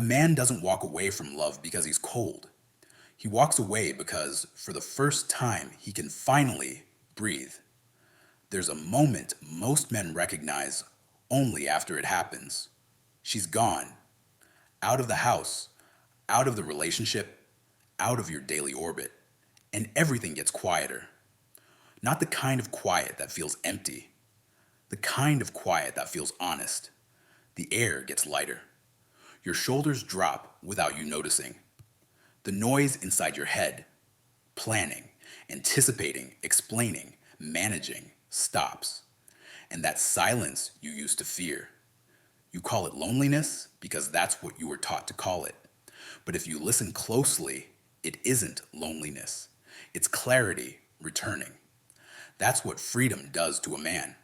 A man doesn't walk away from love because he's cold. He walks away because, for the first time, he can finally breathe. There's a moment most men recognize only after it happens. She's gone, out of the house, out of the relationship, out of your daily orbit, and everything gets quieter. Not the kind of quiet that feels empty, the kind of quiet that feels honest. The air gets lighter. Your shoulders drop without you noticing. The noise inside your head, planning, anticipating, explaining, managing, stops. And that silence you used to fear. You call it loneliness because that's what you were taught to call it. But if you listen closely, it isn't loneliness. It's clarity returning. That's what freedom does to a man.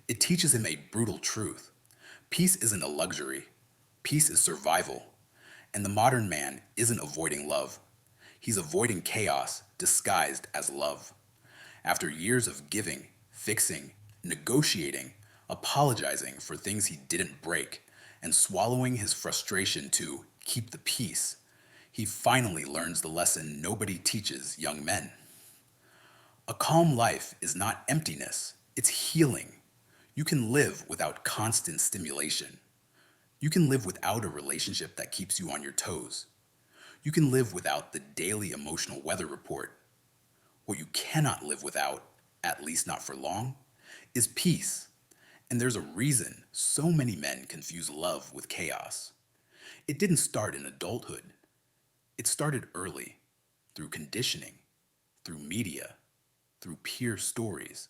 It teaches him a brutal truth. Peace isn't a luxury. Peace is survival. And the modern man isn't avoiding love. He's avoiding chaos disguised as love. After years of giving, fixing, negotiating, apologizing for things he didn't break, and swallowing his frustration to keep the peace, he finally learns the lesson nobody teaches young men. A calm life is not emptiness, it's healing. You can live without constant stimulation. You can live without a relationship that keeps you on your toes. You can live without the daily emotional weather report. What you cannot live without, at least not for long, is peace. And there's a reason so many men confuse love with chaos. It didn't start in adulthood. It started early, through conditioning, through media, through peer stories,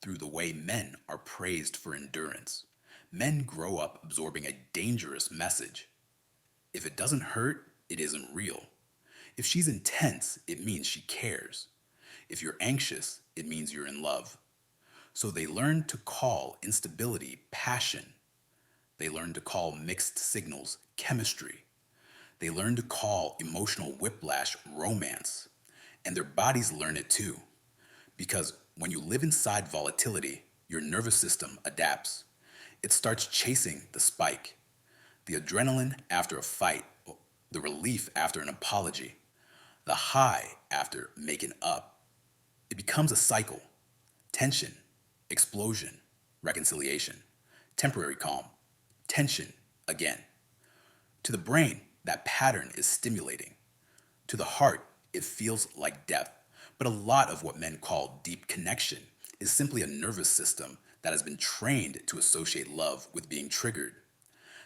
through the way men are praised for endurance. Men grow up absorbing a dangerous message. If it doesn't hurt, it isn't real. If she's intense, it means she cares. If you're anxious, it means you're in love. So they learn to call instability passion. They learn to call mixed signals chemistry. They learn to call emotional whiplash romance. And their bodies learn it too. Because when you live inside volatility, your nervous system adapts. It starts chasing the spike, the adrenaline after a fight, the relief after an apology, the high after making up. It becomes a cycle. Tension, explosion, reconciliation, temporary calm, tension again. To the brain, that pattern is stimulating. To the heart, it feels like death. But a lot of what men call deep connection is simply a nervous system that has been trained to associate love with being triggered.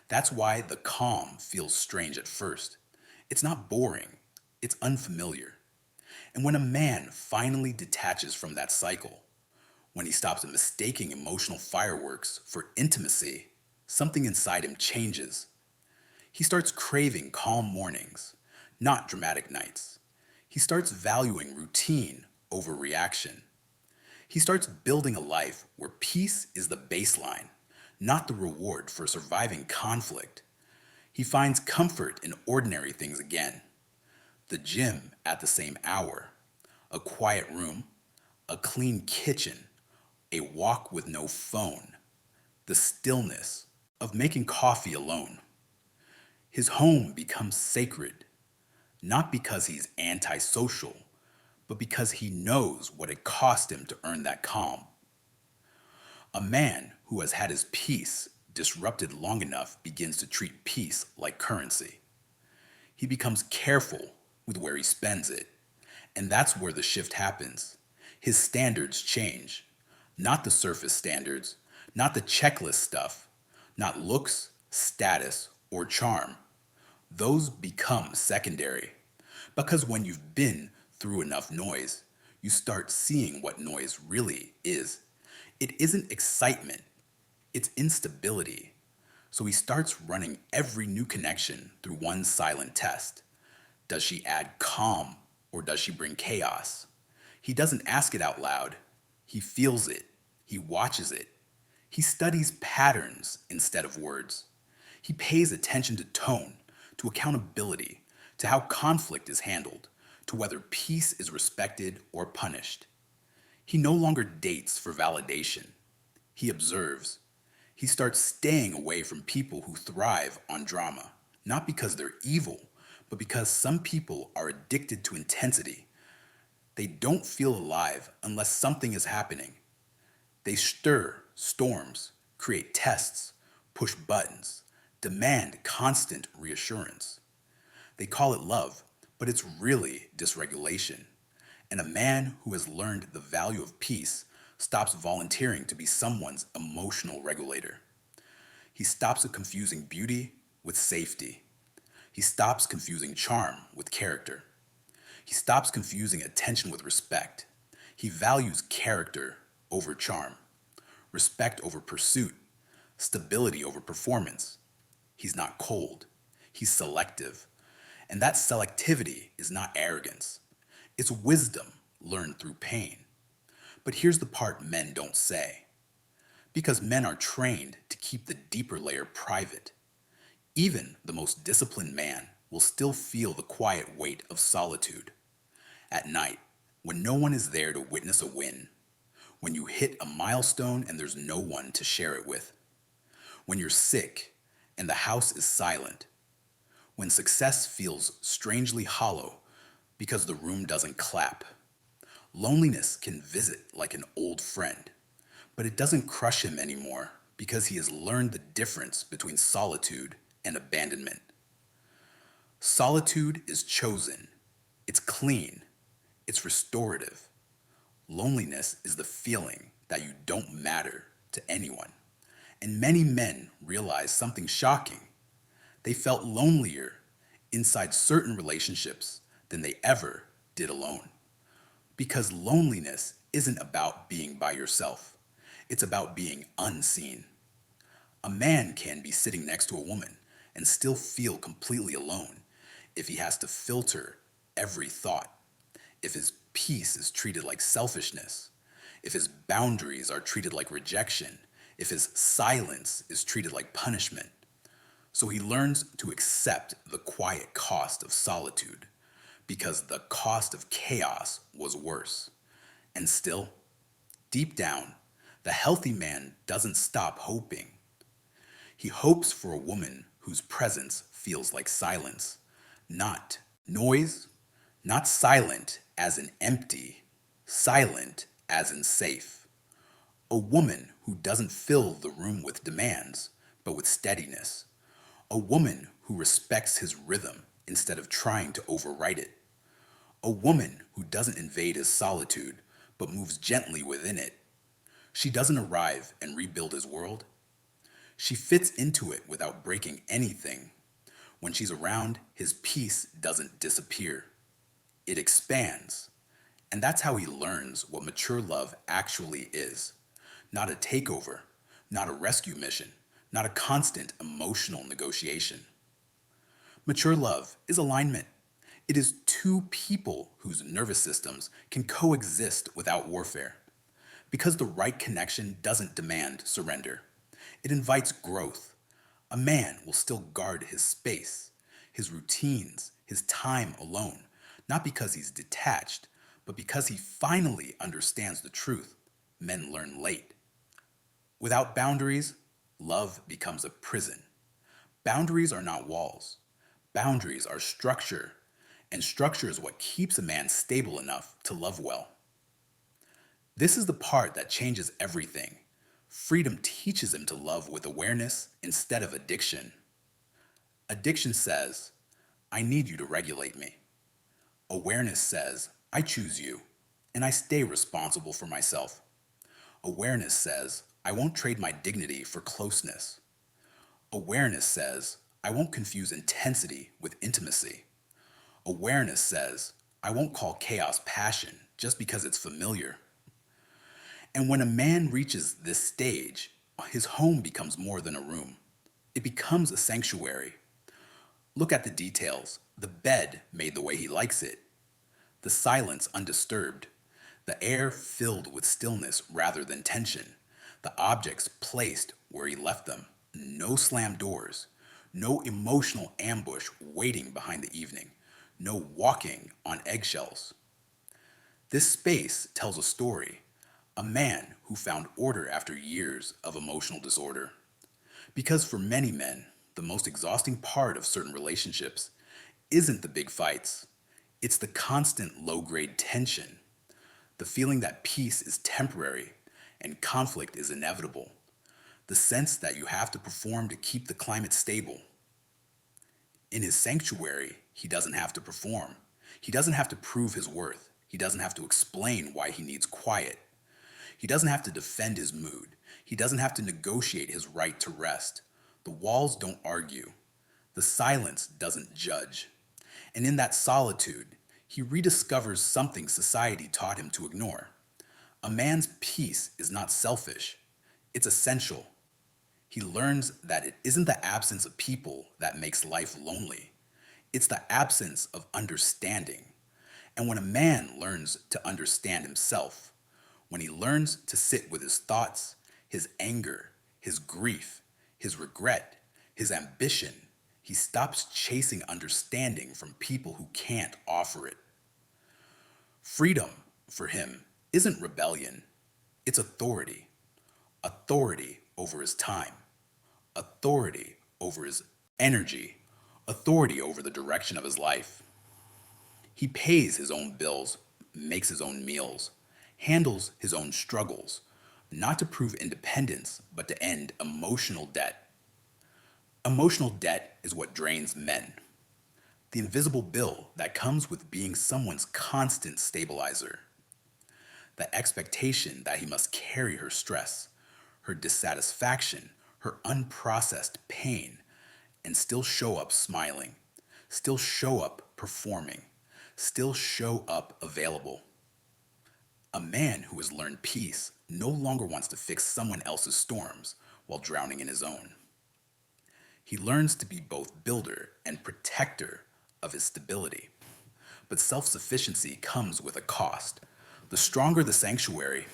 That's why the calm feels strange at first. It's not boring, it's unfamiliar. And when a man finally detaches from that cycle, when he stops mistaking emotional fireworks for intimacy, something inside him changes. He starts craving calm mornings, not dramatic nights. He starts valuing routine over reaction. He starts building a life where peace is the baseline, not the reward for surviving conflict. He finds comfort in ordinary things again. The gym at the same hour, a quiet room, a clean kitchen, a walk with no phone, the stillness of making coffee alone. His home becomes sacred, not because he's antisocial, but because he knows what it cost him to earn that calm. A man who has had his peace disrupted long enough begins to treat peace like currency. He becomes careful with where he spends it, and that's where the shift happens. His standards change, not the surface standards, not the checklist stuff, not looks, status, or charm. Those become secondary. Because when you've been through enough noise, you start seeing what noise really is. It isn't excitement, it's instability. So he starts running every new connection through one silent test. Does she add calm or does she bring chaos? He doesn't ask it out loud. He feels it. He watches it. He studies patterns instead of words. He pays attention to tone, to accountability, to how conflict is handled, to whether peace is respected or punished. He no longer dates for validation. He observes. He starts staying away from people who thrive on drama, not because they're evil, but because some people are addicted to intensity. They don't feel alive unless something is happening. They stir storms, create tests, push buttons, demand constant reassurance. They call it love, but it's really dysregulation. And a man who has learned the value of peace stops volunteering to be someone's emotional regulator. He stops confusing beauty with safety. He stops confusing charm with character. He stops confusing attention with respect. He values character over charm, respect over pursuit, stability over performance. He's not cold. He's selective. And that selectivity is not arrogance. It's wisdom learned through pain. But here's the part men don't say. Because men are trained to keep the deeper layer private. Even the most disciplined man will still feel the quiet weight of solitude. At night, when no one is there to witness a win. When you hit a milestone and there's no one to share it with. When you're sick and the house is silent. When success feels strangely hollow because the room doesn't clap. Loneliness can visit like an old friend, but it doesn't crush him anymore because he has learned the difference between solitude and abandonment. Solitude is chosen, it's clean, it's restorative. Loneliness is the feeling that you don't matter to anyone. And many men realize something shocking. They felt lonelier inside certain relationships than they ever did alone. Because loneliness isn't about being by yourself. It's about being unseen. A man can be sitting next to a woman and still feel completely alone if he has to filter every thought, if his peace is treated like selfishness, if his boundaries are treated like rejection, if his silence is treated like punishment. So he learns to accept the quiet cost of solitude because the cost of chaos was worse. And still, deep down, the healthy man doesn't stop hoping. He hopes for a woman whose presence feels like silence, not noise, not silent as in empty, silent as in safe. A woman who doesn't fill the room with demands, but with steadiness. A woman who respects his rhythm instead of trying to overwrite it. A woman who doesn't invade his solitude, but moves gently within it. She doesn't arrive and rebuild his world. She fits into it without breaking anything. When she's around, his peace doesn't disappear. It expands. And that's how he learns what mature love actually is. Not a takeover, not a rescue mission, not a constant emotional negotiation. Mature love is alignment. It is two people whose nervous systems can coexist without warfare. Because the right connection doesn't demand surrender. It invites growth. A man will still guard his space, his routines, his time alone, not because he's detached, but because he finally understands the truth men learn late. Without boundaries, love becomes a prison. Boundaries are not walls. Boundaries are structure, and structure is what keeps a man stable enough to love well. This is the part that changes everything. Freedom teaches him to love with awareness instead of addiction. Addiction says, I need you to regulate me. Awareness says, I choose you, and I stay responsible for myself. Awareness says, I won't trade my dignity for closeness. Awareness says, I won't confuse intensity with intimacy. Awareness says, I won't call chaos passion just because it's familiar. And when a man reaches this stage, his home becomes more than a room. It becomes a sanctuary. Look at the details. The bed made the way he likes it. The silence undisturbed. The air filled with stillness rather than tension. The objects placed where he left them. No slammed doors. No emotional ambush waiting behind the evening. No walking on eggshells. This space tells a story. A man who found order after years of emotional disorder. Because for many men, The most exhausting part of certain relationships isn't the big fights, it's the constant low grade tension, the feeling that peace is temporary and conflict is inevitable, the sense that you have to perform to keep the climate stable. In his sanctuary, he doesn't have to perform. He doesn't have to prove his worth. He doesn't have to explain why he needs quiet. He doesn't have to defend his mood. He doesn't have to negotiate his right to rest. The walls don't argue. The silence doesn't judge. And in that solitude, he rediscovers something society taught him to ignore. A man's peace is not selfish, it's essential. He learns that it isn't the absence of people that makes life lonely, it's the absence of understanding. And when a man learns to understand himself, when he learns to sit with his thoughts, his anger, his grief, his regret, his ambition, he stops chasing understanding from people who can't offer it. Freedom, for him, isn't rebellion, it's authority. Authority over his time, authority over his energy, authority over the direction of his life. He pays his own bills, makes his own meals, handles his own struggles, not to prove independence, but to end emotional debt. Emotional debt is what drains men. The invisible bill that comes with being someone's constant stabilizer. The expectation that he must carry her stress, her dissatisfaction, her unprocessed pain, and still show up smiling, still show up performing, still show up available. A man who has learned peace no longer wants to fix someone else's storms while drowning in his own. He learns to be both builder and protector of his stability. But self-sufficiency comes with a cost. The stronger the sanctuary,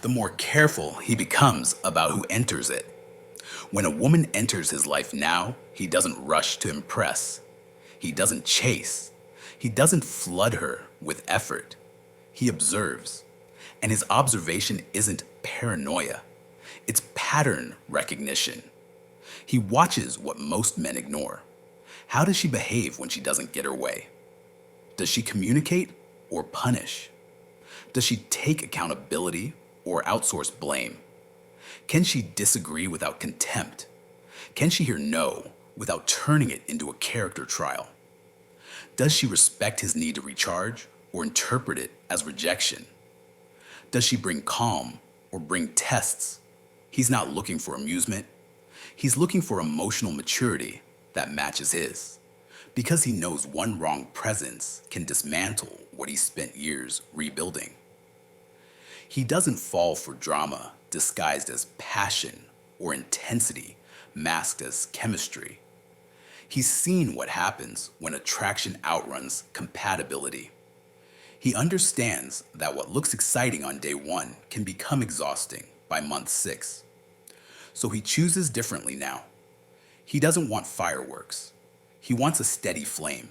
the more careful he becomes about who enters it. When a woman enters his life now, he doesn't rush to impress. He doesn't chase. He doesn't flood her with effort. He observes. And his observation isn't paranoia. It's pattern recognition. He watches what most men ignore. How does she behave when she doesn't get her way? Does she communicate or punish? Does she take accountability or outsource blame? Can she disagree without contempt? Can she hear no without turning it into a character trial? Does she respect his need to recharge or interpret it as rejection? Does she bring calm or bring tests? He's not looking for amusement. He's looking for emotional maturity that matches his, because he knows one wrong presence can dismantle what he spent years rebuilding. He doesn't fall for drama disguised as passion or intensity masked as chemistry. He's seen what happens when attraction outruns compatibility. He understands that what looks exciting on day 1 can become exhausting by month 6. So he chooses differently now. He doesn't want fireworks. He wants a steady flame.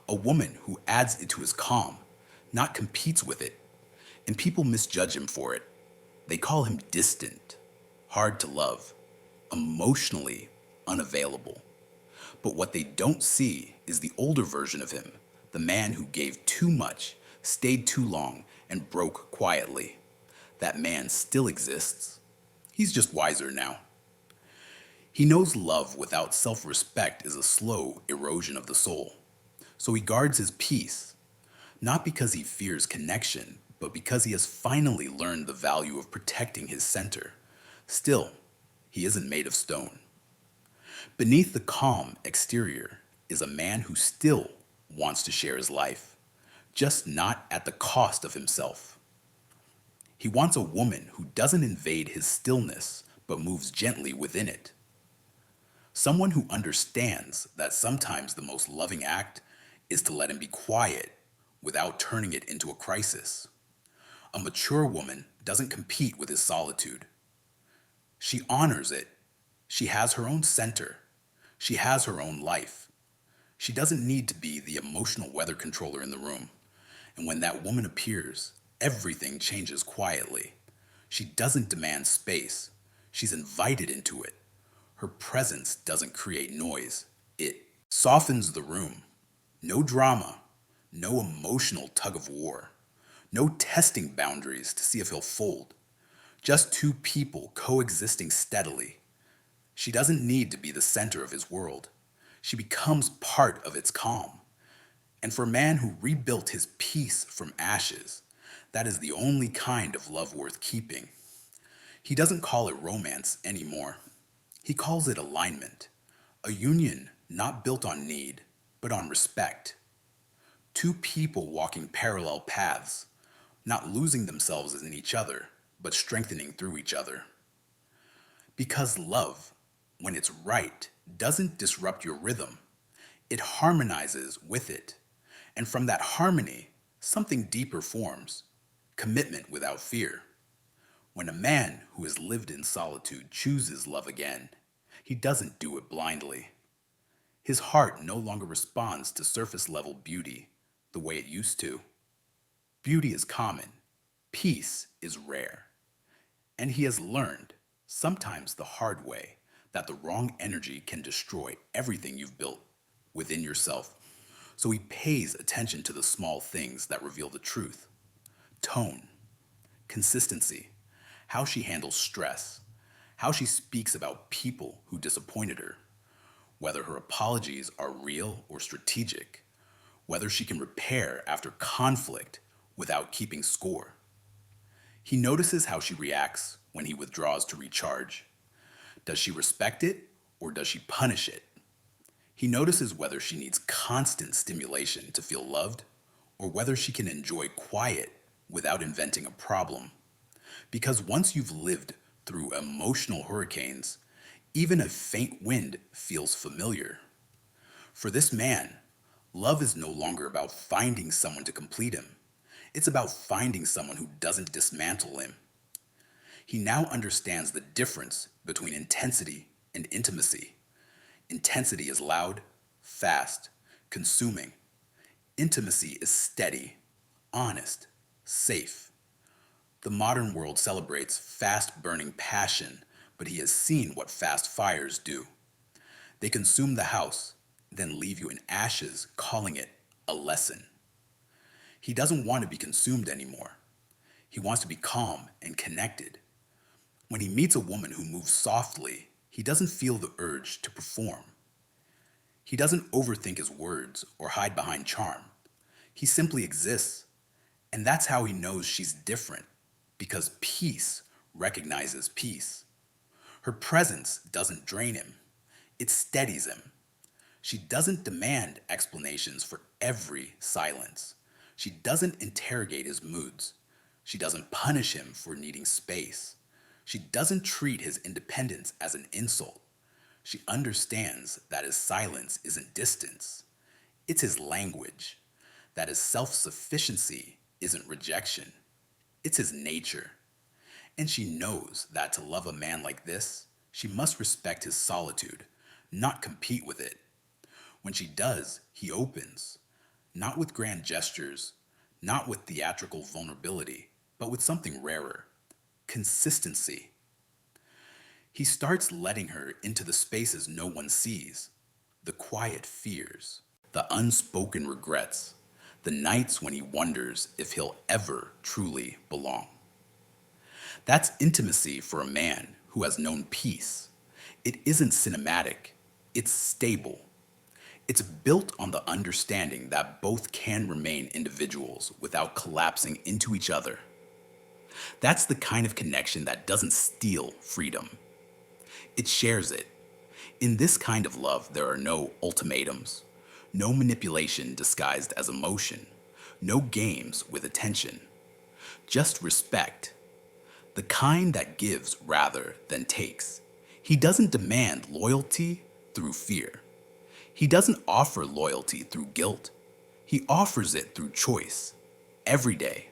A woman who adds it to his calm, not competes with it. And people misjudge him for it. They call him distant, hard to love, emotionally unavailable. But what they don't see is the older version of him, the man who gave too much, stayed too long, and broke quietly. That man still exists. He's just wiser now. He knows love without self-respect is a slow erosion of the soul. So he guards his peace, not because he fears connection, but because he has finally learned the value of protecting his center. Still, he isn't made of stone. Beneath the calm exterior is a man who still wants to share his life, just not at the cost of himself. He wants a woman who doesn't invade his stillness, but moves gently within it. Someone who understands that sometimes the most loving act is to let him be quiet without turning it into a crisis. A mature woman doesn't compete with his solitude. She honors it. She has her own center. She has her own life. She doesn't need to be the emotional weather controller in the room. And when that woman appears, everything changes quietly. She doesn't demand space. She's invited into it. Her presence doesn't create noise, it softens the room. No drama, no emotional tug of war, no testing boundaries to see if he'll fold. Just two people coexisting steadily. She doesn't need to be the center of his world. She becomes part of its calm. And for a man who rebuilt his peace from ashes, that is the only kind of love worth keeping. He doesn't call it romance anymore. He calls it alignment, a union not built on need, but on respect. Two people walking parallel paths, not losing themselves in each other, but strengthening through each other. Because love, when it's right, doesn't disrupt your rhythm. It harmonizes with it. And from that harmony, something deeper forms, commitment without fear. When a man who has lived in solitude chooses love again, he doesn't do it blindly. His heart no longer responds to surface level beauty the way it used to. Beauty is common, peace is rare. And he has learned, sometimes the hard way, that the wrong energy can destroy everything you've built within yourself. So he pays attention to the small things that reveal the truth. Tone, consistency, how she handles stress, how she speaks about people who disappointed her, whether her apologies are real or strategic, whether she can repair after conflict without keeping score. He notices how she reacts when he withdraws to recharge. Does she respect it or does she punish it? He notices whether she needs constant stimulation to feel loved or whether she can enjoy quiet without inventing a problem. Because once you've lived through emotional hurricanes, even a faint wind feels familiar. For this man, love is no longer about finding someone to complete him. It's about finding someone who doesn't dismantle him. He now understands the difference between intensity and intimacy. Intensity is loud, fast, consuming. Intimacy is steady, honest, safe. The modern world celebrates fast-burning passion, but he has seen what fast fires do. They consume the house, then leave you in ashes, calling it a lesson. He doesn't want to be consumed anymore. He wants to be calm and connected. When he meets a woman who moves softly, he doesn't feel the urge to perform. He doesn't overthink his words or hide behind charm. He simply exists. And that's how he knows she's different, because peace recognizes peace. Her presence doesn't drain him. It steadies him. She doesn't demand explanations for every silence. She doesn't interrogate his moods. She doesn't punish him for needing space. She doesn't treat his independence as an insult. She understands that his silence isn't distance. It's his language. That his self-sufficiency isn't rejection. It's his nature. And she knows that to love a man like this, she must respect his solitude, not compete with it. When she does, he opens, not with grand gestures, not with theatrical vulnerability, but with something rarer, consistency. He starts letting her into the spaces no one sees, the quiet fears, the unspoken regrets, the nights when he wonders if he'll ever truly belong. That's intimacy for a man who has known peace. It isn't cinematic, it's stable. It's built on the understanding that both can remain individuals without collapsing into each other. That's the kind of connection that doesn't steal freedom. It shares it. In this kind of love, there are no ultimatums, no manipulation disguised as emotion, no games with attention, just respect. The kind that gives rather than takes. He doesn't demand loyalty through fear. He doesn't offer loyalty through guilt. He offers it through choice, every day,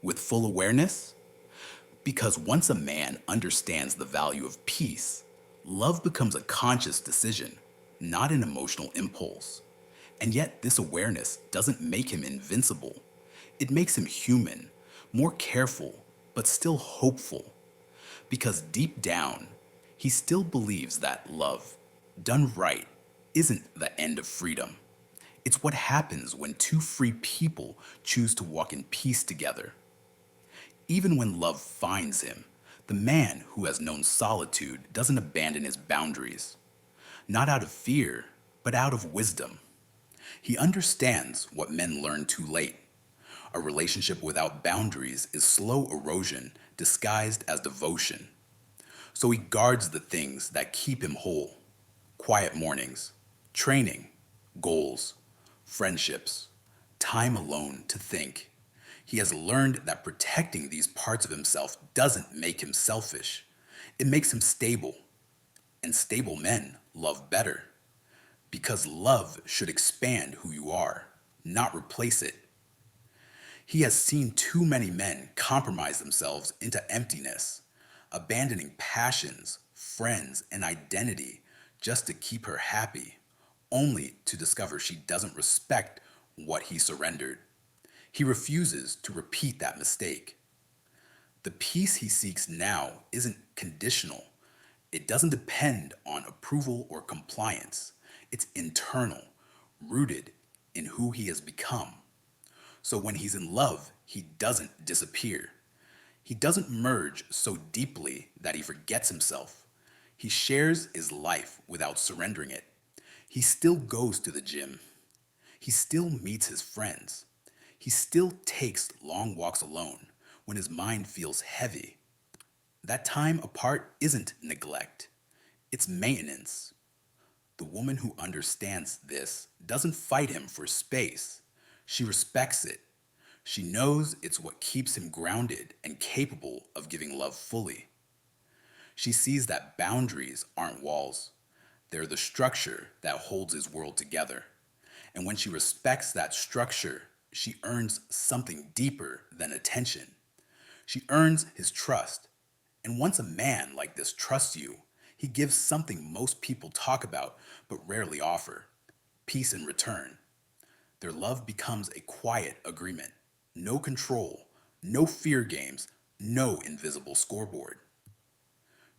with full awareness. Because once a man understands the value of peace, love becomes a conscious decision, not an emotional impulse. And yet this awareness doesn't make him invincible. It makes him human, more careful, but still hopeful. Because deep down, He still believes that love, done right, isn't the end of freedom. It's what happens when two free people choose to walk in peace together. Even when love finds him, the man who has known solitude doesn't abandon his boundaries. Not out of fear, but out of wisdom. He understands what men learn too late. A relationship without boundaries is slow erosion disguised as devotion. So he guards the things that keep him whole: quiet mornings, training, goals, friendships, time alone to think. He has learned that protecting these parts of himself doesn't make him selfish. It makes him stable. And stable men love better. Because love should expand who you are, not replace it. He has seen too many men compromise themselves into emptiness, abandoning passions, friends, and identity just to keep her happy, only to discover she doesn't respect what he surrendered. He refuses to repeat that mistake. The peace he seeks now isn't conditional. It doesn't depend on approval or compliance. It's internal, rooted in who he has become. So when he's in love, he doesn't disappear. He doesn't merge so deeply that he forgets himself. He shares his life without surrendering it. He still goes to the gym. He still meets his friends. He still takes long walks alone when his mind feels heavy. That time apart isn't neglect, it's maintenance. The woman who understands this doesn't fight him for space. She respects it. She knows it's what keeps him grounded and capable of giving love fully. She sees that boundaries aren't walls, they're the structure that holds his world together. And when she respects that structure, she earns something deeper than attention. She earns his trust. And once a man like this trusts you, he gives something most people talk about but rarely offer: peace in return. Their love becomes a quiet agreement. No control, no fear games, no invisible scoreboard.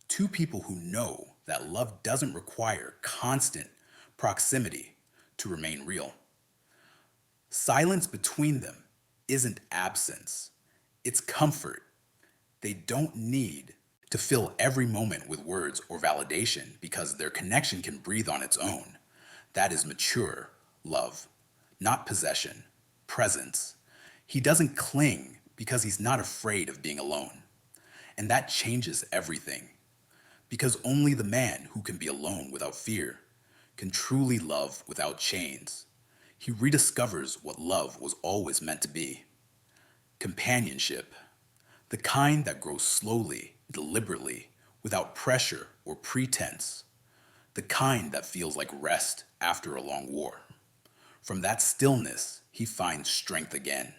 Two people who know that love doesn't require constant proximity to remain real. Silence between them isn't absence, it's comfort. They don't need to fill every moment with words or validation because their connection can breathe on its own. That is mature love, not possession, presence. He doesn't cling because he's not afraid of being alone. And that changes everything. Because only the man who can be alone without fear can truly love without chains. He rediscovers what love was always meant to be: companionship, the kind that grows slowly, deliberately, without pressure or pretense, the kind that feels like rest after a long war. From that stillness, he finds strength again.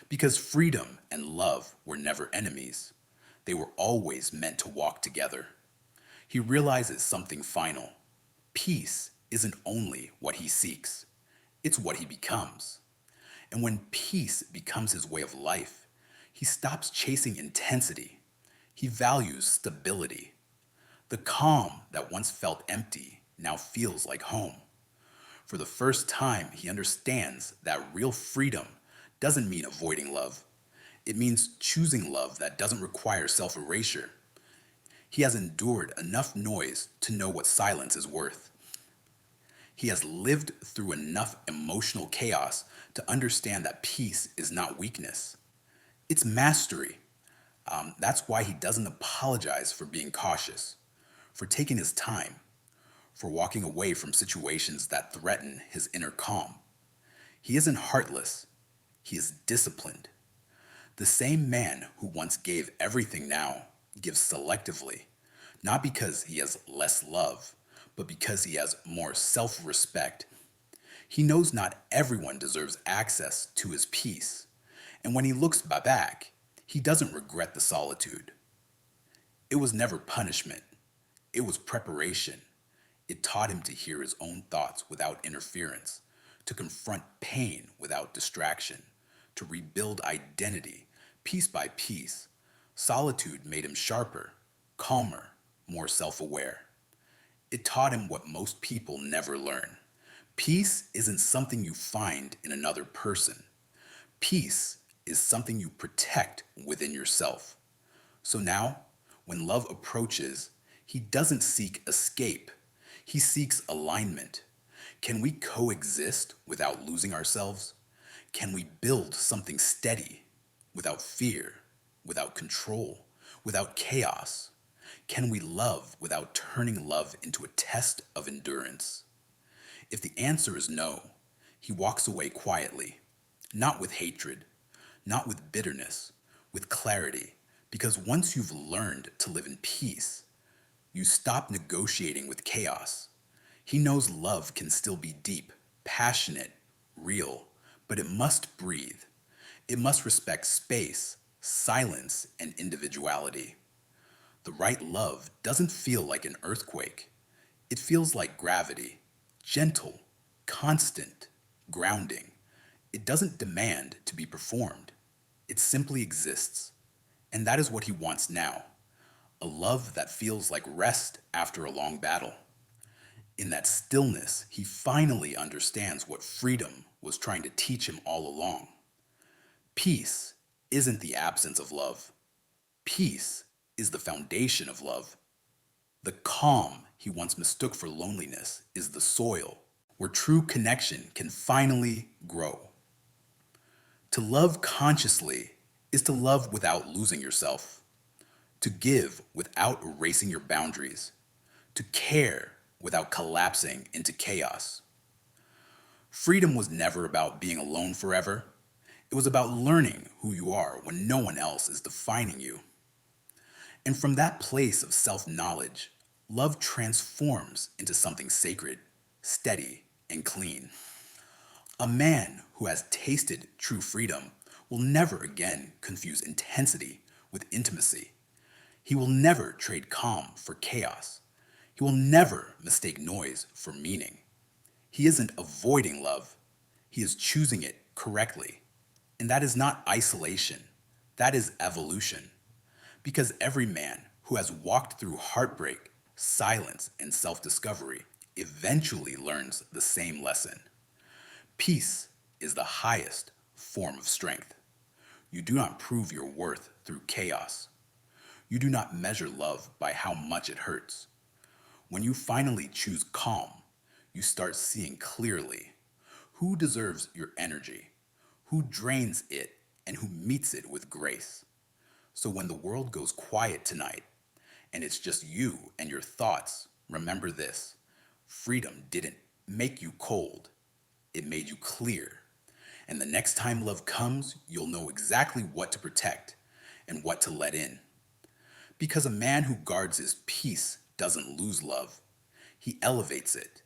Because freedom and love were never enemies, they were always meant to walk together. He realizes something final. Peace isn't only what he seeks, it's what he becomes. And when peace becomes his way of life, he stops chasing intensity. He values stability. The calm that once felt empty now feels like home. For the first time, he understands that real freedom doesn't mean avoiding love. It means choosing love that doesn't require self erasure. He has endured enough noise to know what silence is worth. He has lived through enough emotional chaos to understand that peace is not weakness, it's mastery. That's why he doesn't apologize for being cautious, for taking his time, for walking away from situations that threaten his inner calm. He isn't heartless, he is disciplined. The same man who once gave everything now gives selectively, not because he has less love, but because he has more self respect. He knows not everyone deserves access to his peace, and when he looks back, he doesn't regret the solitude. It was never punishment, it was preparation. It taught him to hear his own thoughts without interference, to confront pain without distraction, to rebuild identity piece by piece. Solitude made him sharper, calmer, more self aware. It taught him what most people never learn. Peace isn't something you find in another person. Peace is something you protect within yourself. So now, when love approaches, he doesn't seek escape, he seeks alignment. Can we coexist without losing ourselves? Can we build something steady without fear, without control, without chaos? Can we love without turning love into a test of endurance? If the answer is no, he walks away quietly, not with hatred, not with bitterness, with clarity, because once you've learned to live in peace, you stop negotiating with chaos. He knows love can still be deep, passionate, real, but it must breathe. It must respect space, silence, and individuality. The right love doesn't feel like an earthquake. It feels like gravity, gentle, constant, grounding. It doesn't demand to be performed. It simply exists. And that is what he wants now. A love that feels like rest after a long battle. In that stillness, he finally understands what freedom was trying to teach him all along. Peace isn't the absence of love. Peace is the foundation of love. The calm he once mistook for loneliness is the soil where true connection can finally grow. To love consciously is to love without losing yourself, to give without erasing your boundaries, to care without collapsing into chaos. Freedom was never about being alone forever. It was about learning who you are when no one else is defining you. And from that place of self-knowledge, love transforms into something sacred, steady, and clean. A man who has tasted true freedom will never again confuse intensity with intimacy. He will never trade calm for chaos. He will never mistake noise for meaning. He isn't avoiding love. He is choosing it correctly. And that is not isolation. That is evolution. Because every man who has walked through heartbreak, silence, and self-discovery eventually learns the same lesson. Peace is the highest form of strength. You do not prove your worth through chaos. You do not measure love by how much it hurts. When you finally choose calm, you start seeing clearly who deserves your energy, who drains it, and who meets it with grace. So when the world goes quiet tonight, and it's just you and your thoughts, remember this: freedom didn't make you cold, it made you clear. And the next time love comes, you'll know exactly what to protect and what to let in. Because a man who guards his peace doesn't lose love, he elevates it.